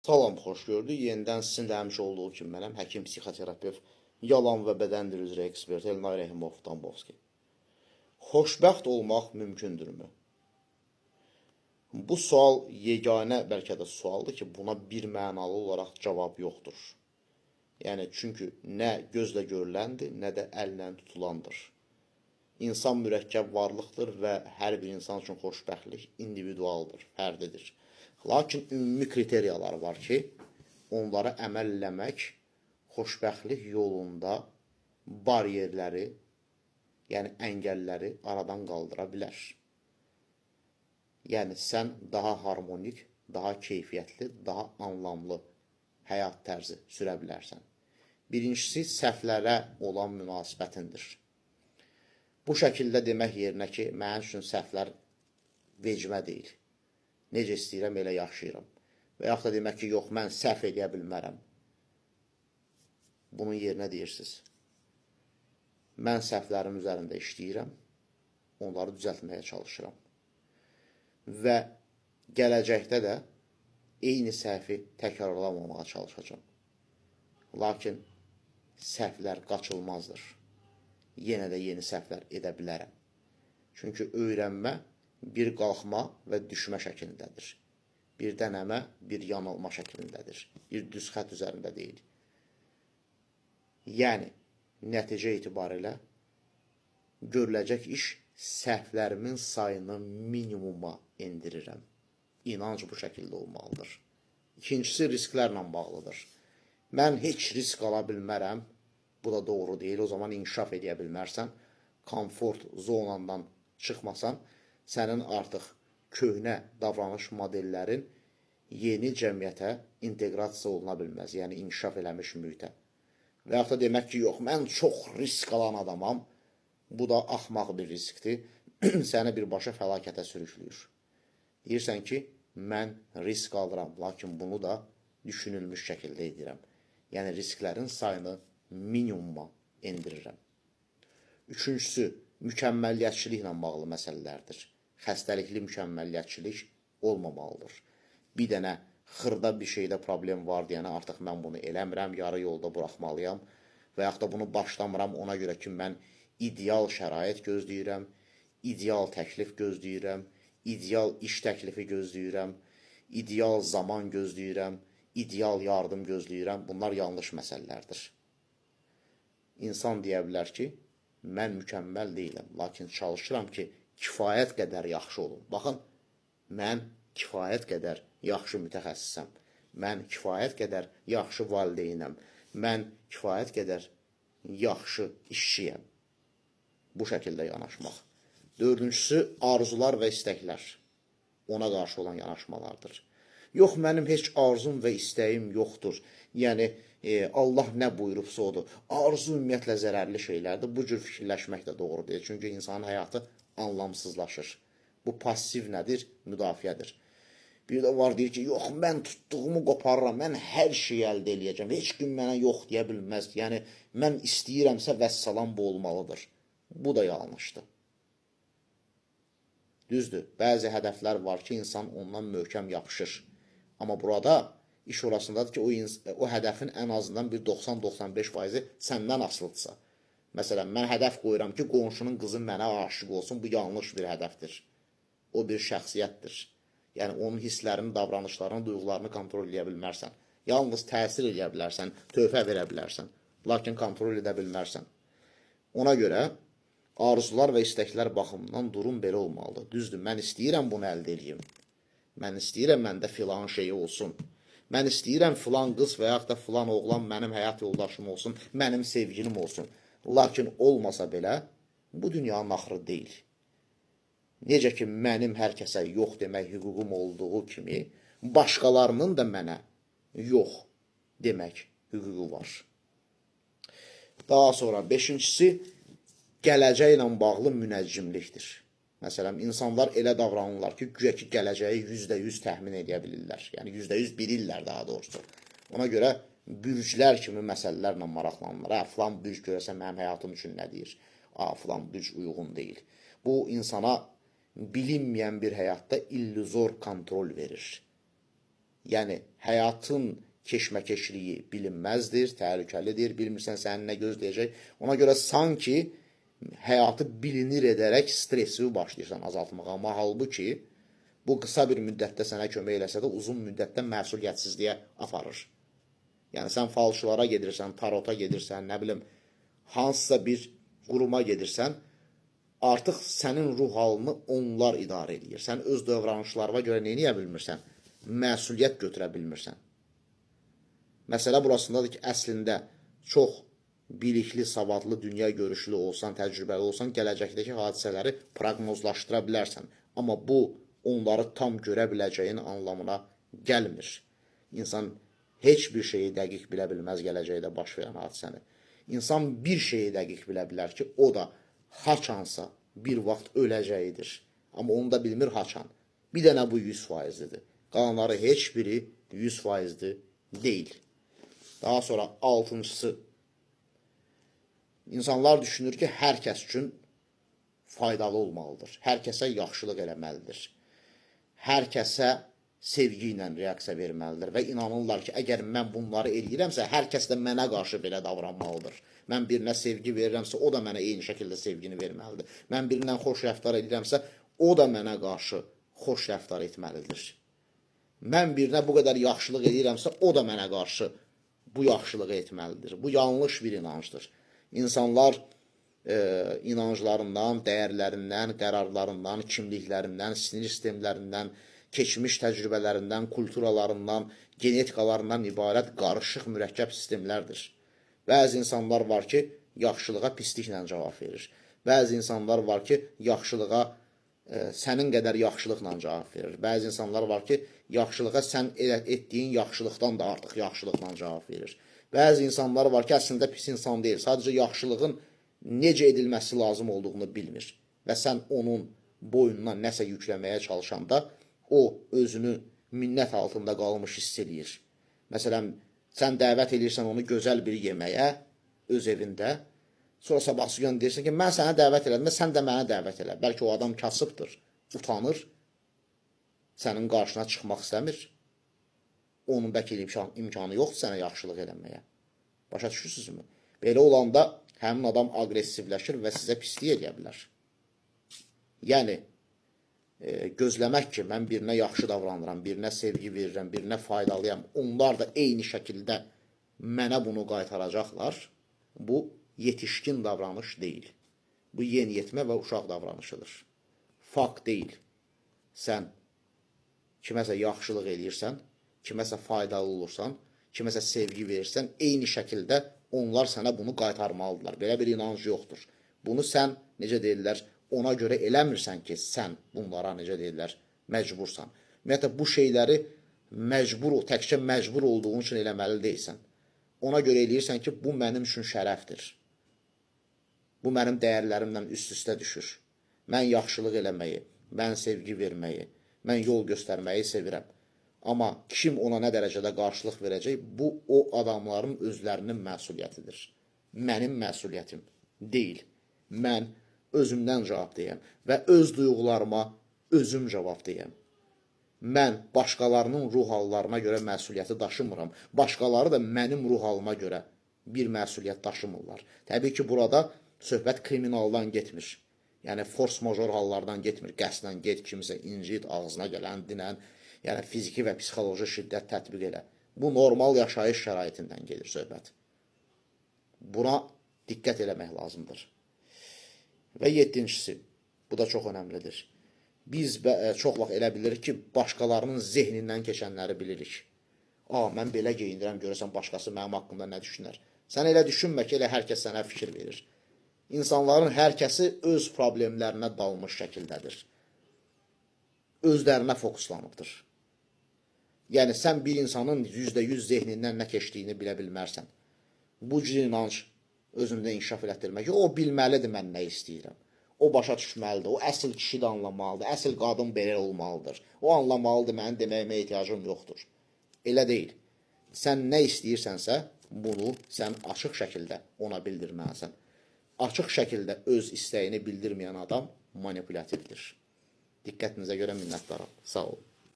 Salam, xoş gördük. Yenidən sizin də həmişə olduğu kimi mənəm, həkim, psixoterapevt, yalan və bədən dili üzrə ekspert Elnay Rəhimov Tambovski. Xoşbəxt olmaq mümkündürmü? Bu sual yeganə bəlkə də sualdır ki, buna bir mənalı olaraq cavab yoxdur. Yəni, çünki nə gözlə görüləndir, nə də əllə tutulandır. İnsan mürəkkəb varlıqdır və hər bir insan üçün xoşbəxtlik individualdır, fərdidir. Lakin ümumi kriteriyalar var ki, onlara əməl eləmək xoşbəxtlik yolunda bariyerləri, yəni əngəlləri aradan qaldıra bilər. Yəni, sən daha harmonik, daha keyfiyyətli, daha anlamlı həyat tərzi sürə bilərsən. Birincisi, səhvlərə olan münasibətindir. Bu şəkildə demək yerinə ki, mənim üçün səhvlər vecmə deyil. Necə istəyirəm, elə yaşayıram. Və yaxud da demək ki, yox, mən səhv edə bilmərəm. Bunun yerinə deyirsiniz. Mən səhvlərim üzərində işləyirəm, onları düzəltməyə çalışıram. Və gələcəkdə də eyni səhvi təkrarlamamağa çalışacağam. Lakin səhvlər qaçılmazdır. Yenə də yeni səhvlər edə bilərəm. Çünki öyrənmə bir qalxma və düşmə şəklindədir. Bir dənəmə, bir yanılma şəklindədir. Bir düz xət üzərində deyil. Yəni, nəticə itibarilə görüləcək iş səhvlərimin sayını minimuma endirirəm. İnanc bu şəkildə olmalıdır. İkincisi, risklərlə bağlıdır. Mən heç risk ala bilmərəm, bu da doğru deyil. O zaman inkişaf edə bilmərsən, komfort zonandan çıxmasan, sənin artıq köhnə davranış modellərin yeni cəmiyyətə inteqrasiya oluna bilməz, yəni inkişaf eləmiş mühitə. Və yaxud da demək ki, yox, mən çox risk alan adamam, bu da axmaq bir riskdir, səni birbaşa fəlakətə sürükləyir. Deyirsən ki, mən risk alıram, lakin bunu da düşünülmüş şəkildə edirəm. Yəni, risklərin sayını minimuma endirirəm. Üçüncüsü, mükəmməliyyətçiliklə bağlı məsələlərdir. Xəstəlikli mükəmməliyyətçilik olmamalıdır. Bir dənə xırda bir şeydə problem var deyənə artıq mən bunu eləmirəm, yarı yolda buraxmalıyam və yaxud da bunu başlamıram ona görə ki, mən ideal şərait gözləyirəm, ideal təklif gözləyirəm, ideal iş təklifi gözləyirəm, ideal zaman gözləyirəm, ideal yardım gözləyirəm. Bunlar yanlış məsələlərdir. İnsan deyə bilər ki, mən mükəmməl deyiləm, lakin çalışıram ki, kifayət qədər yaxşı olun. Baxın, mən kifayət qədər yaxşı mütəxəssisəm. Mən kifayət qədər yaxşı valideynəm. Mən kifayət qədər yaxşı işçiyəm. Bu şəkildə yanaşmaq. Dördüncüsü, arzular və istəklər. Ona qarşı olan yanaşmalardır. Yox, mənim heç arzum və istəyim yoxdur. Yəni, Allah nə buyurubsa odur. Arzu ümumiyyətlə zərərli şeylərdir. Bu cür fikirləşmək də doğru deyil. Çünki insanın həyatı anlamsızlaşır. Bu passiv nədir? Müdafiədir. Bir də var deyir ki, yox, mən tutduğumu qoparıram, mən hər şeyi əldə eləyəcəm, heç gün mənə yox deyə bilməz. Yəni, mən istəyirəmsə vəssalam bu olmalıdır. Bu da yanlışdır. Düzdür, bəzi hədəflər var ki, insan ondan möhkəm yapışır. Amma burada iş orasındadır ki, o hədəfin ən azından bir 90-95% səndən asılıdırsa. Məsələn, mən hədəf qoyuram ki, qonşunun qızı mənə aşıq olsun, bu yanlış bir hədəfdir. O bir şəxsiyyətdir. Yəni, onun hisslərini, davranışlarını, duyğularını kontrol edə bilmərsən. Yalnız təsir edə bilərsən, tövhə verə bilərsən. Lakin kontrol edə bilmərsən. Ona görə arzular və istəklər baxımından durum belə olmalıdır. Düzdür, mən istəyirəm bunu əldə edeyim. Mən istəyirəm məndə filan şey olsun. Mən istəyirəm filan qız və yaxud da filan oğlan mənim həyat yoldaşım olsun, mənim sevgilim olsun. Lakin olmasa belə, bu dünyanın axırı deyil. Necə ki, mənim hər kəsə yox demək hüququm olduğu kimi, başqalarının da mənə yox demək hüququ var. Daha sonra, beşincisi, gələcəklə bağlı münəccimlikdir. Məsələn, insanlar elə davranırlar ki, güya ki, gələcəyi %100 təxmin edə bilirlər. Yəni, %100 bilirlər daha doğrusu. Ona görə bürclər kimi məsələlərlə maraqlanırlar. Filan bürc görəsə mənim həyatım üçün nə deyir? Filan bürc uyğun deyil. Bu, insana bilinməyən bir həyatda illüzor kontrol verir. Yəni, həyatın keşməkeşliyi bilinməzdir, təhlükəlidir, bilmirsən səni nə gözləyəcək. Ona görə sanki həyatı bilinir edərək stresi başlayırsan azaltmağa. Amma halbuki bu qısa bir müddətdə sənə kömək eləsə də uzun müddətdə məsuliyyətsizliyə aparır. Yəni, sən falşılara gedirsən, tarota gedirsən, nə bilim, hansısa bir quruma gedirsən, artıq sənin ruh halını onlar idarə edir. Sən öz davranışlarına görə nə edə bilmirsən? Məsuliyyət götürə bilmirsən. Məsələ burasındadır ki, əslində çox bilikli, savadlı, dünya görüşlü olsan, təcrübəli olsan, gələcəkdəki hadisələri proqnozlaşdıra bilərsən. Amma bu, onları tam görə biləcəyin anlamına gəlmir. İnsan heç bir şeyi dəqiq bilə bilməz gələcəkdə baş verən hadisəni. İnsan bir şeyi dəqiq bilə bilər ki, o da haçansa bir vaxt öləcəyidir. Amma onu da bilmir haçan. Bir dənə bu 100%'dir. Qalanları heç biri 100%'dir deyil. Daha sonra 6-cısı, İnsanlar düşünür ki, hər kəs üçün faydalı olmalıdır. Hər kəsə yaxşılıq eləməlidir. Hər kəsə sevgi ilə reaksiya verməlidir və inanırlar ki, əgər mən bunları eləyirəmsə, hər kəs də mənə qarşı belə davranmalıdır. Mən birinə sevgi verirəmsə, o da mənə eyni şəkildə sevgini verməlidir. Mən birindən xoş rəftar edirəmsə, o da mənə qarşı xoş rəftar etməlidir. Mən birinə bu qədər yaxşılıq edirəmsə, o da mənə qarşı bu yaxşılığı etməlidir. Bu yanlış bir inancdır. İnsanlar inanclarından, dəyərlərindən, qərarlarından, kimliklərindən, sinir sistemlərindən, keçmiş təcrübələrindən, kulturalarından, genetikalarından ibarət qarışıq mürəkkəb sistemlərdir. Bəzi insanlar var ki, yaxşılığa pisliklə cavab verir. Bəzi insanlar var ki, yaxşılığa sənin qədər yaxşılıqla cavab verir. Bəzi insanlar var ki, yaxşılığa sən etdiyin yaxşılıqdan da artıq yaxşılıqla cavab verir. Bəzi insanlar var ki, əslində pis insan deyil. Sadəcə yaxşılığın necə edilməsi lazım olduğunu bilmir. Və sən onun boynuna nəsə yükləməyə çalışanda, o özünü minnət altında qalmış hiss edir. Məsələn, sən dəvət edirsən onu gözəl bir yeməyə, öz evində. Sonra sabahsı gün deyirsən ki, mən sənə dəvət elədim, sən də mənə dəvət elə. Bəlkə o adam kasıbdır, utanır, sənin qarşına çıxmaq istəmir. Onun bəlkə imkanı yoxdur sənə yaxşılıq eləməyə. Başa düşürsünüzmü? Belə olanda həmin adam aqressivləşir və sizə pislik edə bilər. Yəni, gözləmək ki, mən birinə yaxşı davranıram, birinə sevgi verirəm, birinə faydalıyam, onlar da eyni şəkildə mənə bunu qaytaracaqlar, bu yetişkin davranış deyil. Bu yeniyetmə və uşaq davranışıdır. Fakt deyil. Sən kiməsə yaxşılıq edirsən, kiməsə faydalı olursan, kiməsə sevgi verirsən, eyni şəkildə onlar sənə bunu qaytarmalıdırlar. Belə bir inanc yoxdur. Bunu sən, necə deyirlər, ona görə eləmirsən ki, sən bunlara, necə deyirlər, məcbursan. Ümumiyyətlə, bu şeyləri təkcə məcbur olduğun üçün eləməli deyilsən. Ona görə eləyirsən ki, bu mənim üçün şərəfdir. Bu mənim dəyərlərimlə üst-üstə düşür. Mən yaxşılıq eləməyi, mən sevgi verməyi, mən yol göstərməyi sevirəm. Amma kim ona nə dərəcədə qarşılıq verəcək, bu o adamların özlərinin məsuliyyətidir. Mənim məsuliyyətim deyil. Mən özümdən cavabdeyəm və öz duyğularıma özüm cavabdeyəm. Mən başqalarının ruh hallarına görə məsuliyyəti daşımıram. Başqaları da mənim ruh halıma görə bir məsuliyyət daşımırlar. Təbii ki, burada söhbət kriminaldan getmir. Yəni, force major hallardan getmir. Qəsdən get, kimsə incit, ağzına gələn, dinən, yəni fiziki və psixoloji şiddət tətbiq elə. Bu normal yaşayış şəraitindən gedir söhbət. Buna diqqət eləmək lazımdır. Və 7-cisi, bu da çox önəmlidir. Biz çox vaxt elə bilirik ki, başqalarının zehnindən keçənləri bilirik. Mən belə geyindirəm, görəsən başqası mənim haqqımda nə düşünər. Sən elə düşünmə ki, elə hər kəs sənə fikir verir. İnsanların hər kəsi öz problemlərinə dalmış şəkildədir. Özlərinə fokuslanıbdır. Yəni, sən bir insanın %100 zehnindən nə keçdiyini bilə bilmərsən. Bu cür inanc özündə inkişaf elətdirmək ki, o bilməlidir mən nə istəyirəm. O başa düşməlidir, o əsl kişi də anlamalıdır, əsl qadın belə olmalıdır. O anlamalıdır, mənim deməyimə ehtiyacım yoxdur. Elə deyil. Sən nə istəyirsənsə, bunu sən açıq şəkildə ona bildirməlisən. Açıq şəkildə öz istəyini bildirməyən adam manipulativdir. Diqqətinizə görə minnətdaram. Sağ olun.